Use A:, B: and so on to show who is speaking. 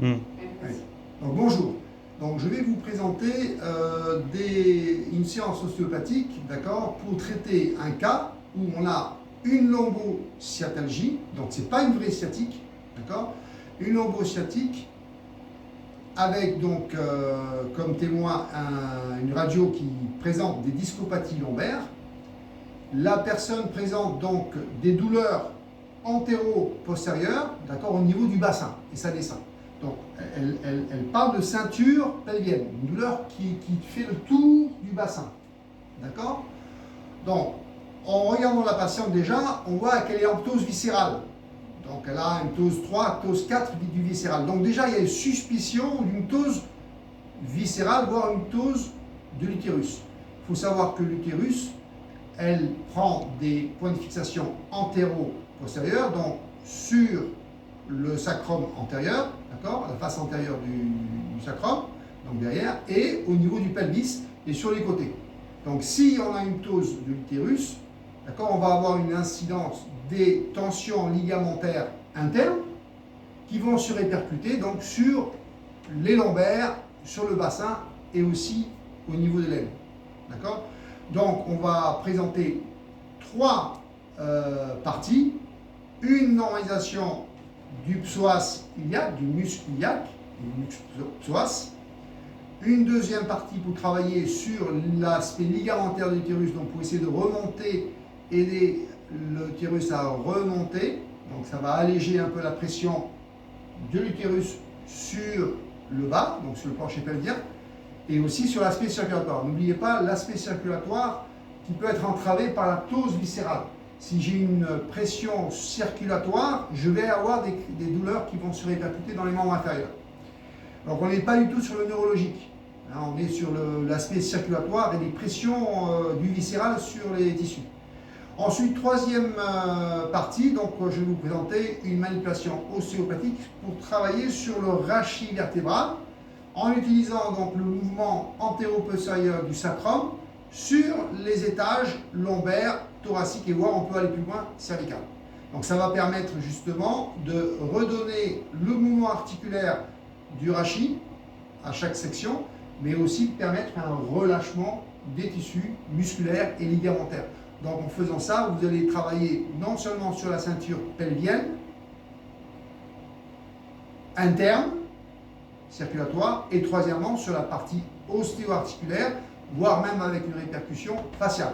A: Hmm.
B: Oui. Donc bonjour. Donc je vais vous présenter une séance ostéopathique, d'accord, pour traiter un cas où on a une lombosciatalgie, donc c'est pas une vraie sciatique, d'accord, une lombosciatique avec donc comme témoin une radio qui présente des discopathies lombaires. La personne présente donc des douleurs antéro-postérieures, d'accord, au niveau du bassin, et ça descend. Donc, elle parle de ceinture pelvienne, une douleur qui fait le tour du bassin, d'accord. Donc, en regardant la patiente déjà, on voit qu'elle est en ptose viscérale. Donc, elle a une ptose 3, ptose 4 du viscéral. Donc, déjà, il y a une suspicion d'une ptose viscérale, voire une ptose de l'utérus. Il faut savoir que l'utérus, elle prend des points de fixation antéro-postérieurs, donc sur le sacrum antérieur, d'accord, la face antérieure du sacrum, donc derrière, et au niveau du pelvis et sur les côtés. Donc si on a une ptose de l'utérus, d'accord, on va avoir une incidence des tensions ligamentaires internes qui vont se répercuter donc sur les lombaires, sur le bassin et aussi au niveau de l'aine. D'accord? Donc on va présenter trois parties. Une normalisation du psoas iliaque, du muscle iliaque, du muscle psoas. Une deuxième partie pour travailler sur l'aspect ligamentaire de l'utérus, donc pour essayer de remonter, aider l'utérus à remonter. Donc ça va alléger un peu la pression de l'utérus sur le bas, donc sur le plancher pelvien, et aussi sur l'aspect circulatoire. N'oubliez pas l'aspect circulatoire qui peut être entravé par la ptose viscérale. Si j'ai une pression circulatoire, je vais avoir des douleurs qui vont se répercuter dans les membres inférieurs. Donc on n'est pas du tout sur le neurologique. On est sur l'aspect circulatoire et les pressions du viscéral sur les tissus. Ensuite, troisième partie, donc je vais vous présenter une manipulation ostéopathique pour travailler sur le rachis vertébral en utilisant donc le mouvement antéro-postérieur du sacrum sur les étages lombaires, thoraciques et voire on peut aller plus loin, cervical. Donc ça va permettre justement de redonner le mouvement articulaire du rachis à chaque section, mais aussi de permettre un relâchement des tissus musculaires et ligamentaires. Donc en faisant ça, vous allez travailler non seulement sur la ceinture pelvienne, interne, circulatoire, et troisièmement sur la partie ostéo-articulaire, voire même avec une répercussion faciale.